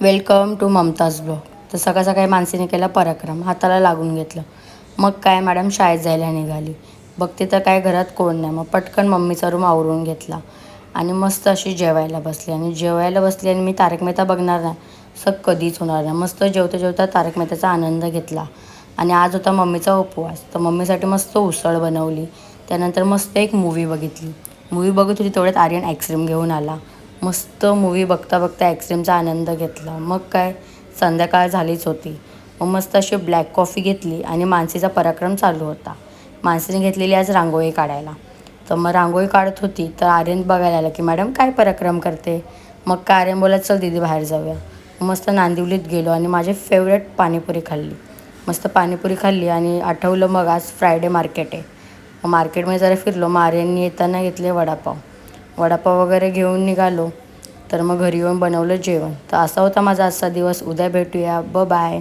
Welcome to Mumtaz blog. तर सकाळ सकाळी मानसीने केला पराक्रम, हाताला लागून घेतलं. मग काय मॅडम शाळेत जायला निघाली. बघते तर काय घरात कोण नाही. मग पटकन मम्मीचा रूम आवरून घेतला आणि मस्त अशी जेवायला बसली. आणि मी तारक मेहता बघणार नाही असं कधीच होणार नाही. मस्त जेवता जेवता तारक मेहताचा आनंद घेतला. आणि आज होता मम्मीचा उपवास, तर मम्मीसाठी मस्त उसळ बनवली. त्यानंतर मस्त एक मूवी बघितली. मूवी बघत होती तेवढ्यात आर्यन आईस्क्रीम घेऊन आला. मस्त मूवी बघता बघता आईस्क्रीमचा आनंद घेतला. मग काय संध्याकाळ झालीच होती. मग मस्त अशी ब्लॅक कॉफी घेतली आणि मानसीचा पराक्रम चालू होता. मानसीने घेतलेली आज रांगोळी काढायला. तर मग रांगोळी काढत होती तर आर्यन बघायला आला की मॅडम काय पराक्रम करते. मग काय आर्यन बोलत चल दीदी बाहेर जाऊया. मस्त नांदिवलीत गेलो आणि माझी फेवरेट पाणीपुरी खाल्ली. मस्त पाणीपुरी खाल्ली आणि आठवलं मग आज फ्रायडे मार्केट आहे. मग मार्केटमध्ये जरा फिरलो. मग आर्यनने येताना घेतले वडापाव. वडापाव वगैरे घेऊन निघालो. तर मग घरी येऊन बनवलं जेवण. तर असा होता माझा आजचा दिवस. उद्या भेटूया. बाय.